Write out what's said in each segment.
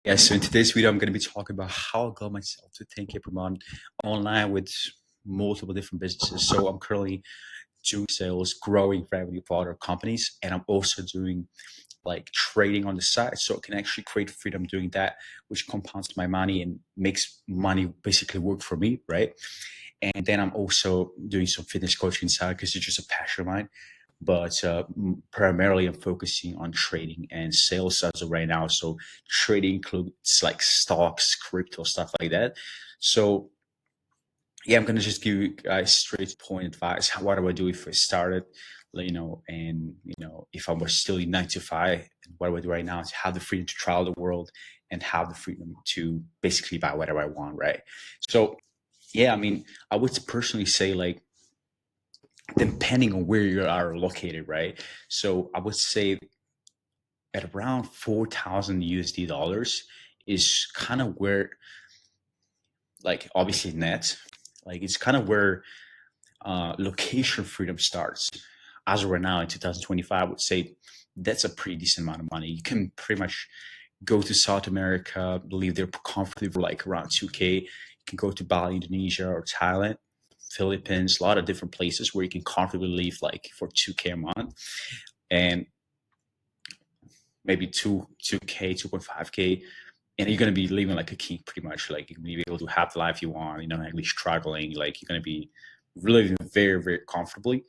Yeah, so in today's video, I'm going to be talking about how I got myself to 10K per month online with multiple different businesses. So I'm currently doing sales, growing revenue for other companies, and I'm also doing like trading on the side. So I can actually create freedom doing that, which compounds my money and makes money basically work for me, right? And then I'm also doing some fitness coaching side because it's just a passion of mine. But primarily, I'm focusing on trading and sales as of right now. So trading includes like stocks, crypto, stuff like that. So yeah, I'm gonna just give you guys straight point advice. What do I do if I started, and if I was still in 9 to 5, what do I do right now to have the freedom to travel the world and have the freedom to basically buy whatever I want, right? So yeah, I mean, I would personally say like depending on where you are located, right? So I would say at around 4,000 USD dollars is kind of where, like, obviously net, like it's kind of where location freedom starts. As of right now in 2025, I would say that's a pretty decent amount of money. You can pretty much go to South America, live there comfortably for like around 2K. You can go to Bali, Indonesia, or Thailand, Philippines, a lot of different places where you can comfortably live like for 2K a month, and maybe 2K, 2.5K, and you're gonna be living like a king pretty much. Like you're gonna be able to have the life you want, not really struggling. Like you're gonna be living very, very comfortably,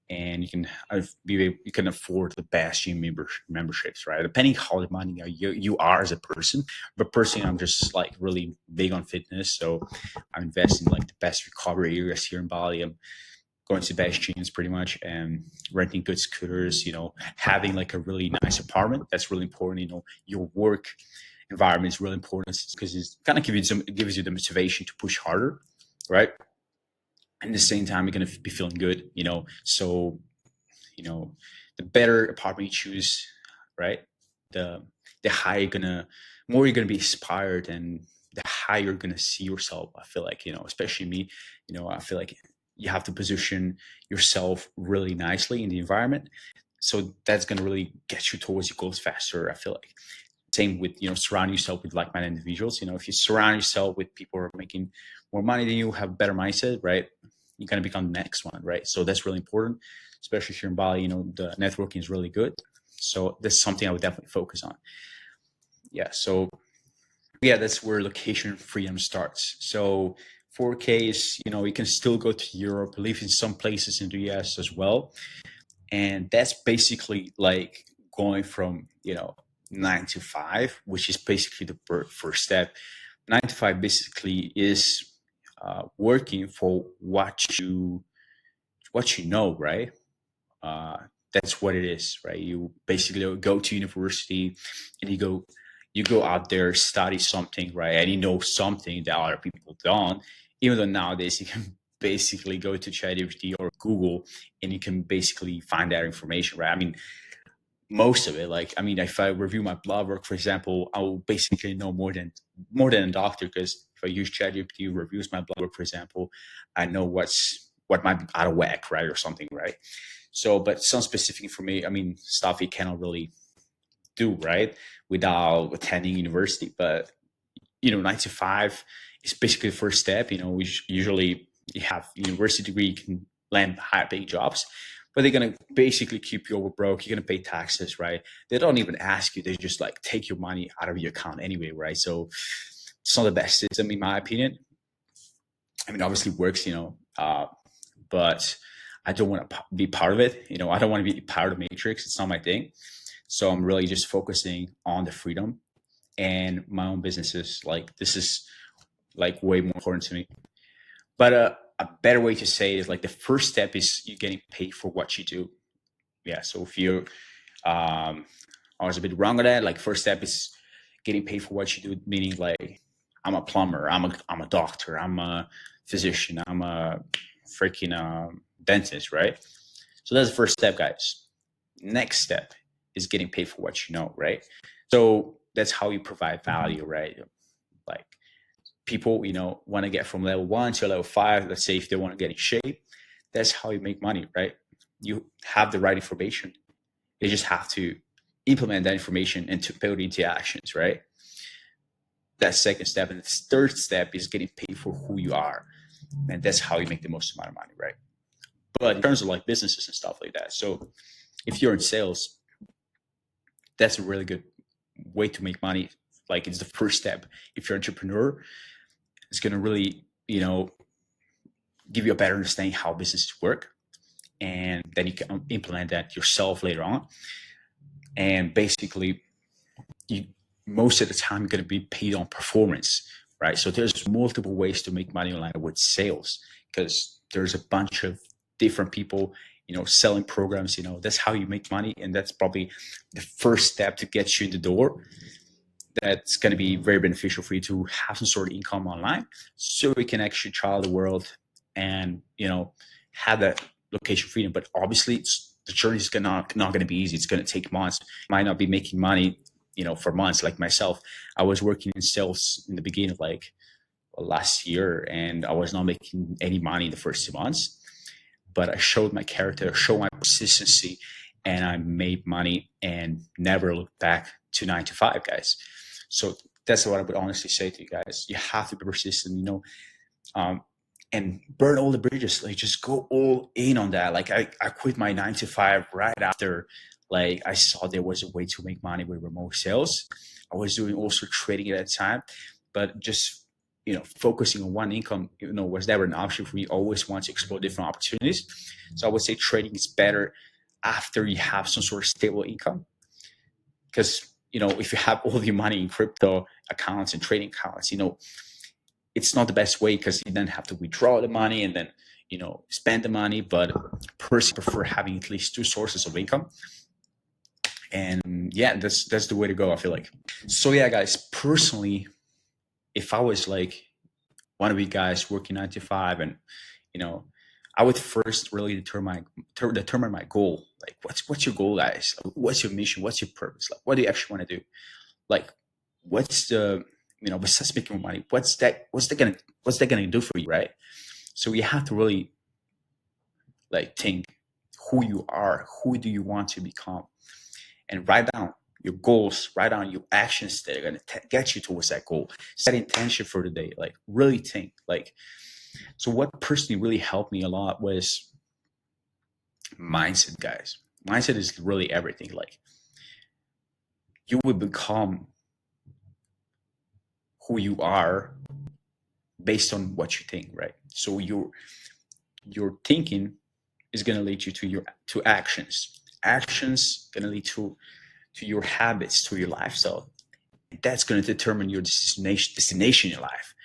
and you can afford the best gym memberships, right? Depending how the money you are as a person. But personally, I'm just like really big on fitness, so I'm investing in like the best recovery areas here in Bali. I'm going to the best gyms pretty much, and renting good scooters. Having like a really nice apartment, that's really important. Your work environment is really important because it kind of gives you the motivation to push harder, right? And at the same time, you're gonna be feeling good. So you know the better apartment you choose, right? The the higher more you're gonna be inspired, and the higher you're gonna see yourself. I feel like, especially me, I feel like you have to position yourself really nicely in the environment, so that's gonna really get you towards your goals faster. I feel like same with, surround yourself with like-minded individuals. If you surround yourself with people who are making more money than you, have a better mindset, right? You're gonna become the next one, right? So that's really important, especially here in Bali. The networking is really good, so that's something I would definitely focus on. Yeah, so yeah, that's where location freedom starts. So 4K is, you can still go to Europe, live in some places in the US as well, and that's basically like going from 9 to 5, which is basically the first step. 9 to 5 basically is working for what you know, right? uh, that's what it is, right? You basically go to university, and you go out there, study something, right? And you know something that other people don't. Even though nowadays you can basically go to ChatGPT or Google, and you can basically find that information, right? I mean, most of it. Like, I mean, if I review my blood work, for example, I will basically know more than a doctor, because if I use ChatGPT reviews my blood work, for example, I know what might be out of whack, right, or something, right? So, but some specific for me, I mean, stuff you cannot really do, right, without attending university. But 9 to 5 is basically the first step. Which usually you have university degree, you can land high paying jobs, but they're gonna basically keep you over broke. You're gonna pay taxes, right? They don't even ask you; they just like take your money out of your account anyway, right? So it's not the best system in my opinion. I mean, obviously it works, but I don't want to be part of it. I don't want to be part of the matrix. It's not my thing. So I'm really just focusing on the freedom and my own businesses. Like, this is like way more important to me. But a better way to say it is like the first step is you getting paid for what you do. Yeah. So if you, I was a bit wrong on that. Like, first step is getting paid for what you do, meaning like I'm a plumber, I'm a doctor, I'm a physician, I'm a freaking dentist, right? So that's the first step, guys. Next step is getting paid for what you know, right? So that's how you provide value, right? Like, people, want to get from level 1 to level 5. Let's say if they want to get in shape, that's how you make money, right? You have the right information. They just have to implement that information and to put it into actions, right? that second step. And the third step is getting paid for who you are. And that's how you make the most amount of money, right? But in terms of like businesses and stuff like that, so if you're in sales, that's a really good way to make money. Like it's the first step. If you're an entrepreneur, it's going to really, give you a better understanding how businesses work. And then you can implement that yourself later on. And basically, you most of the time you're going to be paid on performance, right? So there's multiple ways to make money online with sales, because there's a bunch of different people, selling programs. That's how you make money, and that's probably the first step to get you in the door. That's going to be very beneficial for you to have some sort of income online, so we can actually travel the world and have that location freedom. But obviously, the journey is not going to be easy. It's going to take months. You might not be making money, for months. Like myself, I was working in sales in the beginning of like last year, and I was not making any money in the first 2 months. But I showed my character, showed my consistency, and I made money and never looked back to 9 to 5, guys. So that's what I would honestly say to you guys. You have to be persistent, um, and burn all the bridges. Like just go all in on that. Like I quit my 9 to 5 right after like I saw there was a way to make money with remote sales. I was doing also trading at that time, but just focusing on one income, was never an option for me. Always want to explore different opportunities. So I would say trading is better after you have some sort of stable income, because if you have all your money in crypto accounts and trading accounts, it's not the best way, because you then have to withdraw the money and then spend the money. But personally prefer having at least two sources of income. And yeah, that's the way to go, I feel like. So yeah, guys, personally, if I was like one of you guys working 9 to 5, and I would first really determine my goal. Like what's your goal, guys? What's your mission? What's your purpose? Like what do you actually want to do? Like what's the besides making money, what's that gonna do for you, right? So you have to really like think who you are, who do you want to become, and write down your goals, write down your actions that are going to get you towards that goal. Set intention for the day. Like really think. Like, so what personally really helped me a lot was mindset, guys. Mindset is really everything. Like you will become who you are based on what you think, right? So your thinking is going to lead you to actions. Actions going to lead to your habits, to your lifestyle. That's going to determine your destination in your life,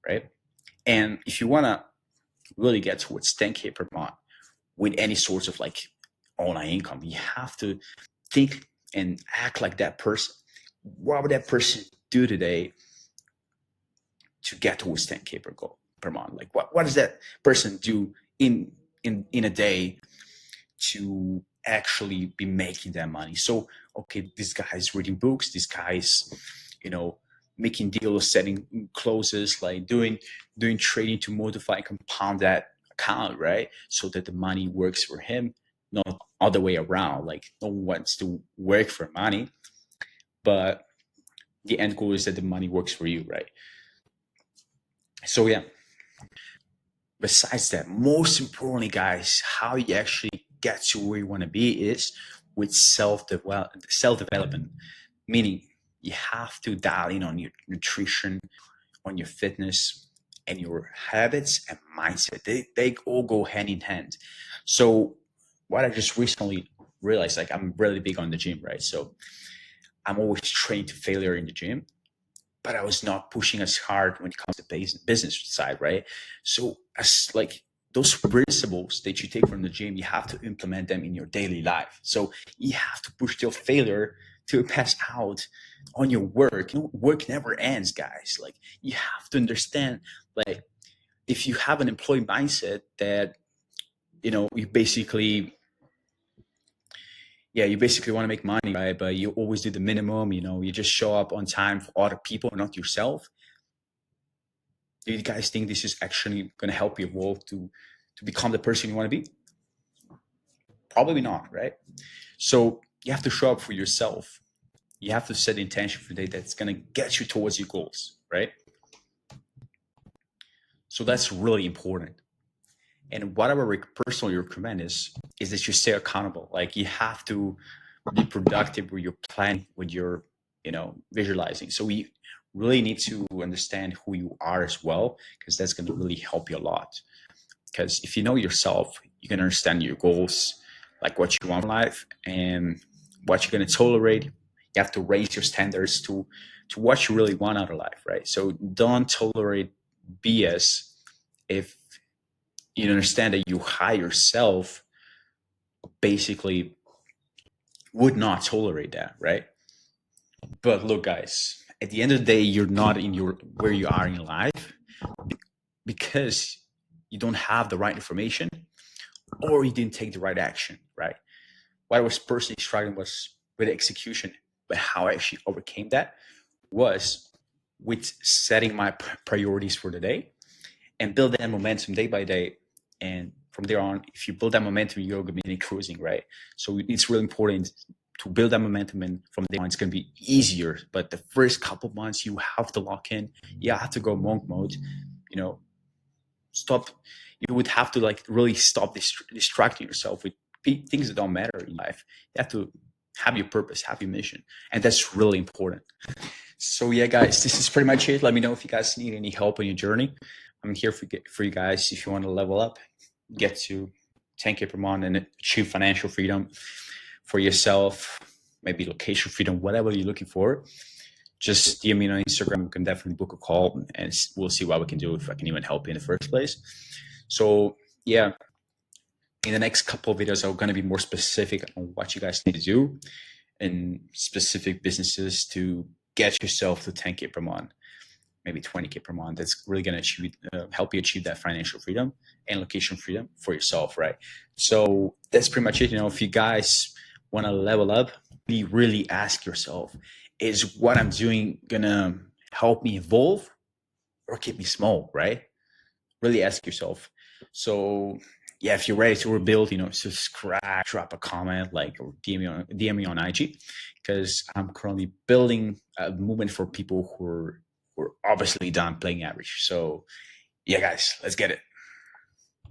right? And if you want to really get towards 10K per month with any sorts of like online income, you have to think and act like that person. What would that person do today to get towards 10K per month? Like what does that person do in a day to actually be making that money? So okay, this guy is reading books, this guy is making deals, setting closes, like doing trading to modify and compound that account, right? So that the money works for him, not other way around. Like no one wants to work for money, but the end goal is that the money works for you, right? So yeah, besides that, most importantly, guys, how you actually get to where you want to be is with self-development, meaning you have to dial in on your nutrition, on your fitness, and your habits and mindset. They all go hand in hand. So what I just recently realized, like I'm really big on the gym, right? So I'm always trained to failure in the gym, but I was not pushing as hard when it comes to business side, right? So as like those principles that you take from the gym, you have to implement them in your daily life. So you have to push till failure to pass out on your work. Work never ends, guys. Like you have to understand, like if you have an employee mindset that, you basically yeah, you basically want to make money, right? But you always do the minimum, you just show up on time for other people, not yourself. Do you guys think this is actually going to help you evolve to become the person you want to be? Probably not, right? So you have to show up for yourself. You have to set the intention for the day that's going to get you towards your goals, right? So that's really important. And what I would personally recommend is that you stay accountable. Like you have to be productive with your planning, with your visualizing. So we really need to understand who you are as well, because that's going to really help you a lot. Because if you know yourself, you can understand your goals, like what you want in life and what you're going to tolerate. You have to raise your standards to what you really want out of life, right? So don't tolerate BS if you understand that you high yourself basically would not tolerate that, right? But look, guys, at the end of the day, you're not in your where you are in life because you don't have the right information or you didn't take the right action, right? What I was personally struggling was with execution, but how I actually overcame that was with setting my priorities for the day and build that momentum day by day. And from there on, if you build that momentum, you're going to be cruising, right? So it's really important to build that momentum, and from there on, it's going to be easier. But the first couple of months, you have to lock in. You have to go monk mode. You know, stop. You would have to like really stop distracting yourself with things that don't matter in life. You have to have your purpose, have your mission, and that's really important. So yeah, guys, this is pretty much it. Let me know if you guys need any help on your journey. I'm here for you guys. If you want to level up, get to 10K per month and achieve financial freedom for yourself, maybe location freedom, whatever you're looking for, just DM me on Instagram. We can definitely book a call and we'll see what we can do, if I can even help you in the first place. So yeah, in the next couple of videos, I'm going to be more specific on what you guys need to do in specific businesses to get yourself to 10K per month, maybe 20K per month. That's really going to help you achieve that financial freedom and location freedom for yourself, right? So that's pretty much it. If you guys want to level up, really ask yourself, is what I'm doing going to help me evolve or keep me small, right? Really ask yourself. So yeah, if you're ready to rebuild, subscribe, drop a comment, like, or DM me on IG, because I'm currently building a movement for people who are obviously done playing average. So yeah, guys, let's get it.